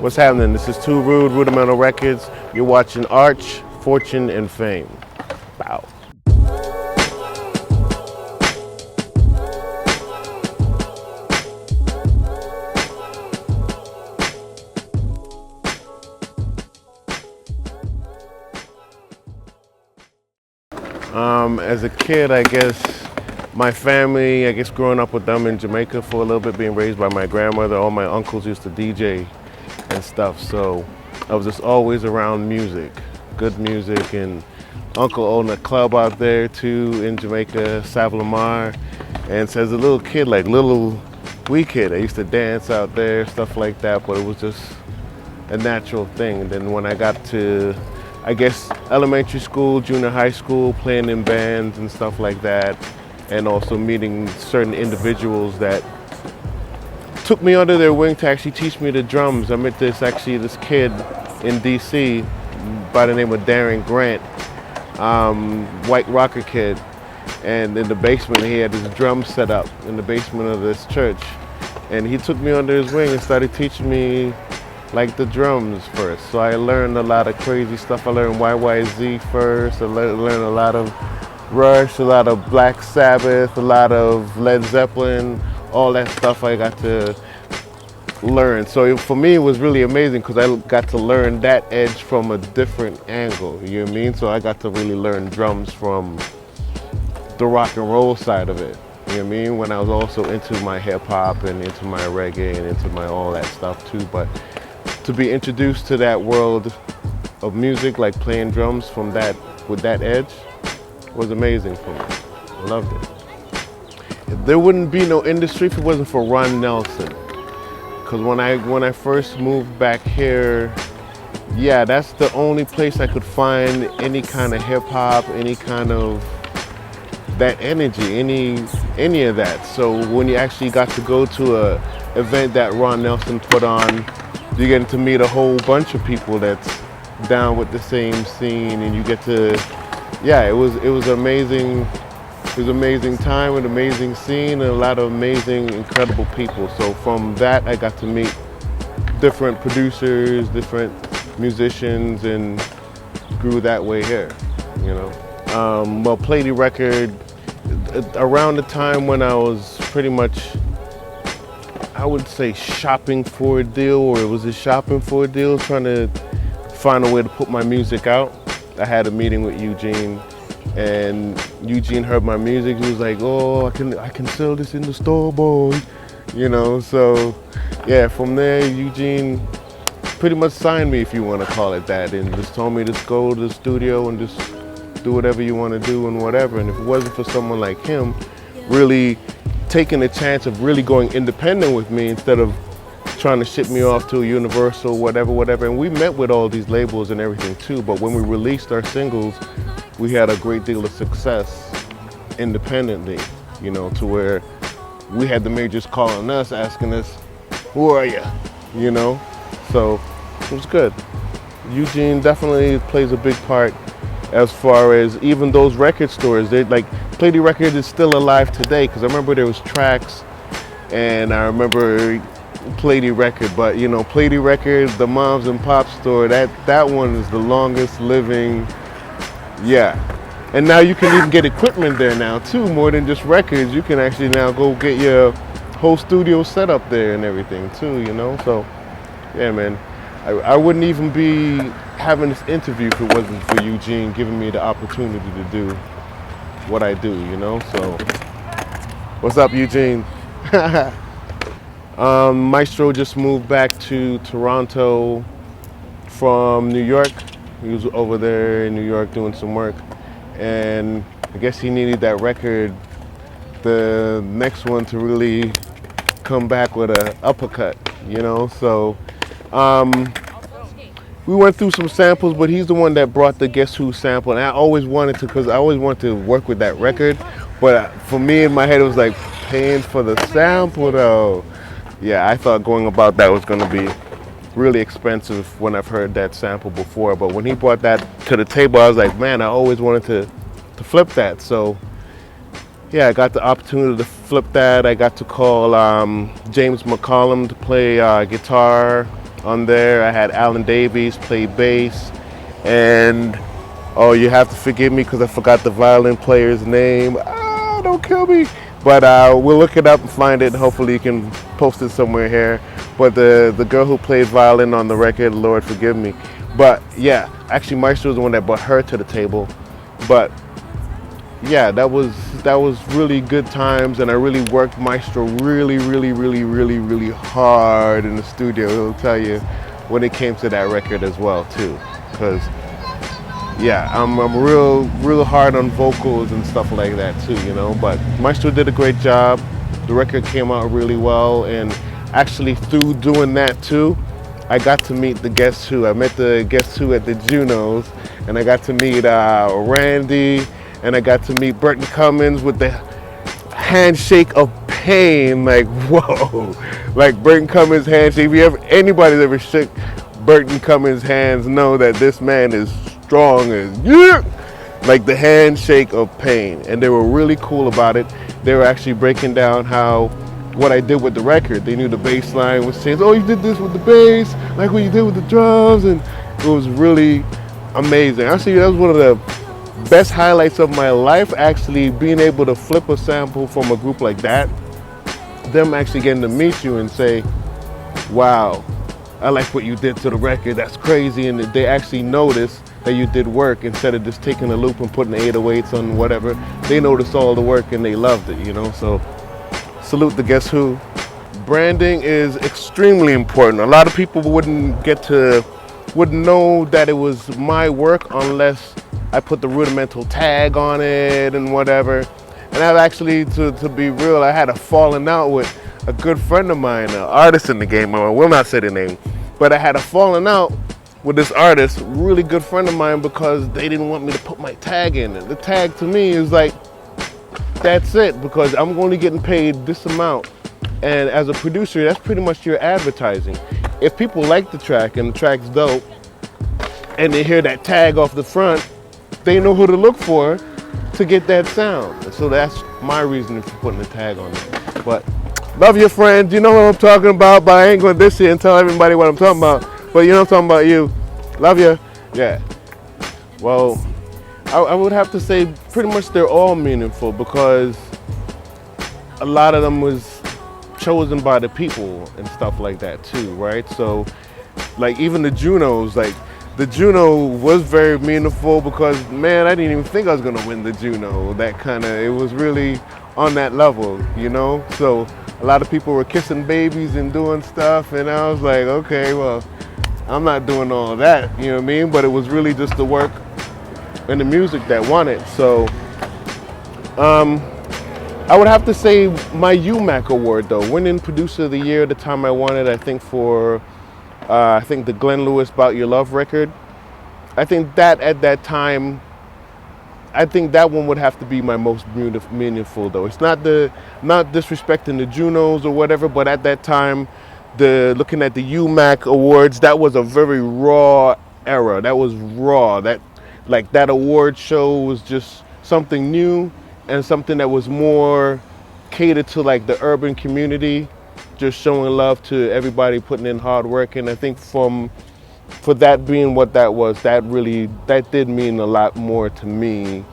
What's happening? This is Too Rude, Rudimental Records. You're watching Arch, Fortune, and Fame. Bow. As a kid, I guess my family, growing up with them in Jamaica for a little bit, being raised by my grandmother, all my uncles used to DJ and stuff, so I was just always around music, good music, and uncle owned a club out there too in Jamaica, Savlamar, and so as a little kid, like little wee kid, I used to dance out there, stuff like that, but it was just a natural thing. And then when I got to, elementary school, junior high school, playing in bands and stuff like that, and also meeting certain individuals that took me under their wing to actually teach me the drums. I met this kid in DC by the name of Darren Grant, white rocker kid, and in the basement he had his drums set up in the basement of this church, and he took me under his wing and started teaching me like the drums first. So I learned a lot of crazy stuff. I learned YYZ first. I learned a lot of Rush, a lot of Black Sabbath, a lot of Led Zeppelin, all that stuff I got to learn. So for me it was really amazing because I got to learn that edge from a different angle, you know what I mean? So I got to really learn drums from the rock and roll side of it, you know what I mean? When I was also into my hip hop and into my reggae and into my all that stuff too. But to be introduced to that world of music, like playing drums from that, with that edge, was amazing for me. I loved it. There wouldn't be no industry if it wasn't for Ron Nelson. Because when I first moved back here, yeah, that's the only place I could find any kind of hip hop, any kind of that energy, any of that. So when you actually got to go to a event that Ron Nelson put on, you get to meet a whole bunch of people that's down with the same scene, and you get to, yeah, it was amazing. It was an amazing time, an amazing scene, and a lot of amazing, incredible people. So from that, I got to meet different producers, different musicians, and grew that way here, you know. Well, Play the Record, around the time when I was pretty much, I would say, shopping for a deal, or it was a shopping for a deal, trying to find a way to put my music out. I had a meeting with Eugene, and Eugene heard my music. He was like, "Oh, I can sell this in the store, boy," you know. So, yeah, from there, Eugene pretty much signed me, if you want to call it that, and just told me to go to the studio and just do whatever you want to do and whatever. And if it wasn't for someone like him, really taking the chance of really going independent with me instead of trying to ship me off to a Universal, whatever. And we met with all these labels and everything too, but when we released our singles, we had a great deal of success independently, you know, to where we had the majors calling us, asking us, "Who are you?" You know? So it was good. Eugene definitely plays a big part as far as even those record stores. They like, Play the Record is still alive today, because I remember there was Tracks, and I remember Play the Record, but you know, Play the Record, the moms and pop store, that one is the longest living, yeah. And now you can even get equipment there now too, more than just records. You can actually now go get your whole studio set up there and everything too, you know. So yeah, man, I wouldn't even be having this interview if it wasn't for Eugene giving me the opportunity to do what I do, you know. So what's up, Eugene? Maestro just moved back to Toronto from New York. He was over there in New York doing some work, and I guess he needed that record, the next one, to really come back with an uppercut, you know. So we went through some samples, but he's the one that brought the Guess Who sample, and I always wanted to, because I always wanted to work with that record, but for me in my head it was like paying for the sample though. Yeah, I thought going about that was going to be really expensive when I've heard that sample before, but when he brought that to the table, I was like, man, I always wanted to flip that. So yeah, I got the opportunity to flip that. I got to call James McCollum to play guitar on there. I had Alan Davies play bass, and oh, you have to forgive me because I forgot the violin player's name. Ah, don't kill me. But we'll look it up and find it. And hopefully you can post it somewhere here. But the girl who played violin on the record, Lord forgive me. But yeah, actually Maestro was the one that brought her to the table. But yeah, that was really good times, and I really worked Maestro really hard in the studio. He'll tell you when it came to that record as well too, because yeah, I'm real hard on vocals and stuff like that too, you know. But Meastro did a great job. The record came out really well, and actually through doing that too, I got to meet the Guess Who. I met the Guess Who at the Junos, and I got to meet Randy, and I got to meet Burton Cummins with the handshake of pain. Like, whoa, like Burton Cummins' handshake. If anybody's ever shook Burton Cummins' hands, know that this man is strong as yeah, like the handshake of pain. And they were really cool about it. They were actually breaking down what I did with the record. They knew the bass line was changed. Oh, you did this with the bass, like what you did with the drums, and it was really amazing. Actually, that was one of the best highlights of my life, actually being able to flip a sample from a group like that, them actually getting to meet you and say, wow, I like what you did to the record, that's crazy, and they actually notice that you did work instead of just taking a loop and putting the 808s on whatever. They noticed all the work and they loved it, you know. So salute the Guess Who. Branding is extremely important. A lot of people wouldn't know that it was my work unless I put the Rudimental tag on it and whatever. And I've actually, to be real, I had a falling out with a good friend of mine, an artist in the game. I will not say the name, but I had a falling out with this artist, really good friend of mine, because they didn't want me to put my tag in it. The tag to me is like, that's it, because I'm only getting paid this amount. And as a producer, that's pretty much your advertising. If people like the track and the track's dope, and they hear that tag off the front, they know who to look for to get that sound. And so that's my reason for putting the tag on it. But love your friends, you know what I'm talking about, but I ain't going to diss you and tell everybody what I'm talking about. But you know I'm talking about you. Love you. Yeah. Well, I would have to say pretty much they're all meaningful, because a lot of them was chosen by the people and stuff like that too, right? So like even the Junos, like the Juno was very meaningful because, man, I didn't even think I was gonna win the Juno. It was really on that level, you know? So a lot of people were kissing babies and doing stuff, and I was like, okay, well, I'm not doing all of that, you know what I mean? But it was really just the work and the music that won it. So I would have to say my UMAC award though, winning producer of the year, the time I won it, I think for, the Glenn Lewis About Your Love record. I think that at that time, I think that one would have to be my most meaningful though. It's not disrespecting the Junos or whatever, but at that time, looking at the UMAC awards, that was a very raw era. That was raw. That award show was just something new and something that was more catered to like the urban community, just showing love to everybody putting in hard work. And I think for that being what that was, that did mean a lot more to me.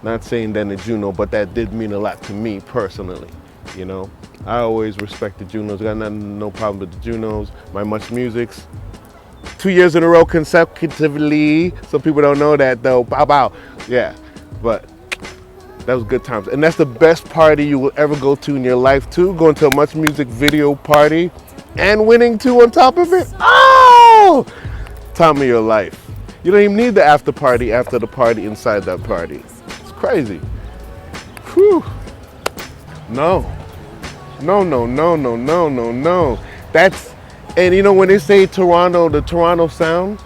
Not saying than the Juno, but that did mean a lot to me personally, you know. I always respect the Junos. Got no problem with the Junos. My Much Musics. 2 years in a row consecutively. Some people don't know that though. Bow bow. Yeah, but that was good times. And that's the best party you will ever go to in your life too. Going to a Much Music video party and winning too on top of it. Oh! Time of your life. You don't even need the after party after the party inside that party. It's crazy. Whew. No. And you know when they say Toronto, the Toronto sound,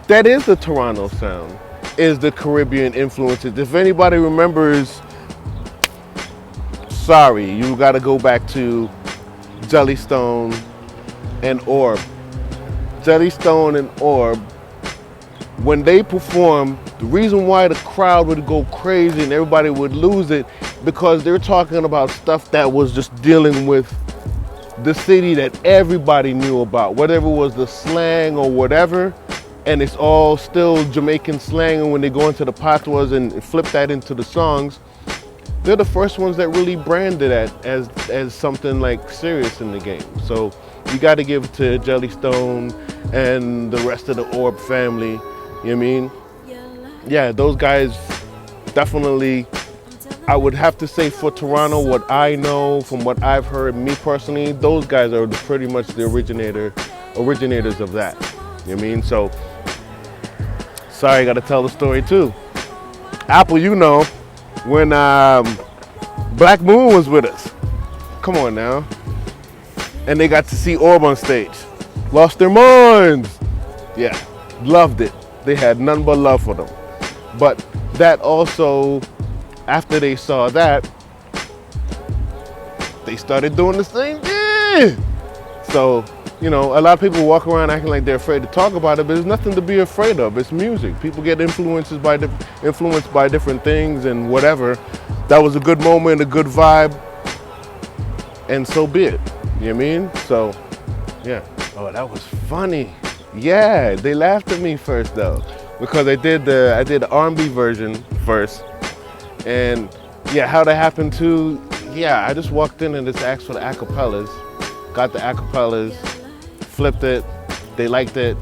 that is the Toronto sound, is the Caribbean influences. If anybody remembers, sorry, you gotta go back to Jellystone and Orb. Jellystone and Orb, when they perform, the reason why the crowd would go crazy and everybody would lose it, because they're talking about stuff that was just dealing with the city that everybody knew about, whatever was the slang or whatever, and it's all still Jamaican slang. And when they go into the patois and flip that into the songs, they're the first ones that really branded that as something like serious in the game. So you got to give it to Jellystone and the rest of the Orb family. You know what I mean? Yeah, those guys definitely. I would have to say for Toronto, what I know from what I've heard, me personally, those guys are pretty much the originators of that. You know what I mean? So, sorry, I got to tell the story too. Apple, you know, when Black Moon was with us. Come on now. And they got to see Orb on stage. Lost their minds. Yeah, loved it. They had none but love for them. But that also, after they saw that, they started doing the same thing. So, you know, a lot of people walk around acting like they're afraid to talk about it, but there's nothing to be afraid of. It's music. People get influenced by different things and whatever. That was a good moment, a good vibe, and so be it. You know what I mean? So, yeah. Oh, that was funny. Yeah, they laughed at me first though, because I did the R&B version first. And yeah, how that happened too, yeah, I just walked in and just asked for the acapellas, got the acapellas, flipped it, they liked it,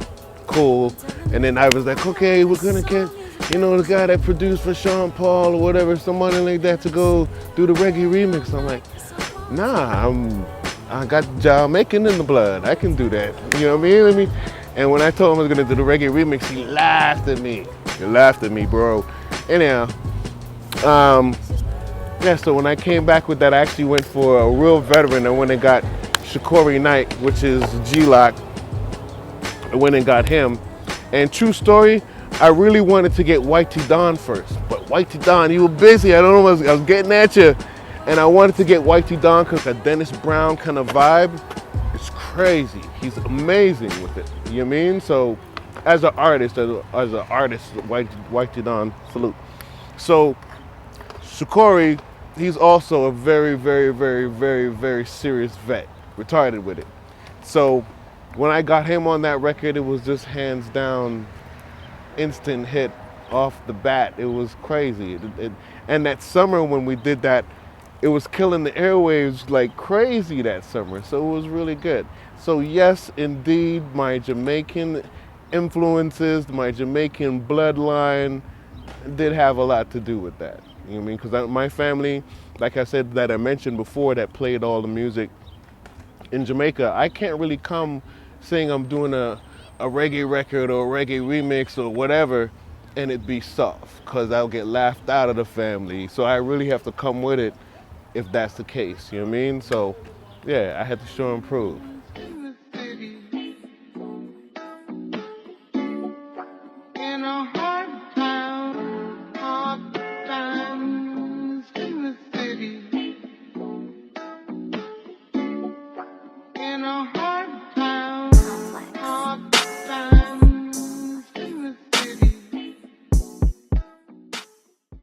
cool. And then I was like, okay, we're gonna get, you know, the guy that produced for Sean Paul or whatever, somebody like that to go do the reggae remix. I'm like, nah, I got Jamaican in the blood, I can do that, you know what I mean? And when I told him I was gonna do the reggae remix, he laughed at me. He laughed at me, bro. Anyhow, yeah, so when I came back with that, I actually went for a real veteran. I went and got Shakori Knight, which is G-Lock. I went and got him. And true story, I really wanted to get Whitey Don first. But Whitey Don, you were busy. I don't know, I was getting at you. And I wanted to get Whitey Don because that Dennis Brown kind of vibe, it's crazy. He's amazing with it. You know what I mean? So as an artist, Whitey Don, salute. So Shakori, he's also a very, very, very, very, very serious vet, retarded with it. So when I got him on that record, it was just hands down, instant hit off the bat. It was crazy. And that summer when we did that, it was killing the airwaves like crazy that summer. So it was really good. So yes, indeed, my Jamaican influences, my Jamaican bloodline did have a lot to do with that. You know what I mean? Because my family, like I said, that I mentioned before, that played all the music in Jamaica, I can't really come saying I'm doing a reggae record or a reggae remix or whatever and it be soft, because I'll get laughed out of the family. So I really have to come with it if that's the case. You know what I mean? So yeah, I had to show and prove. In a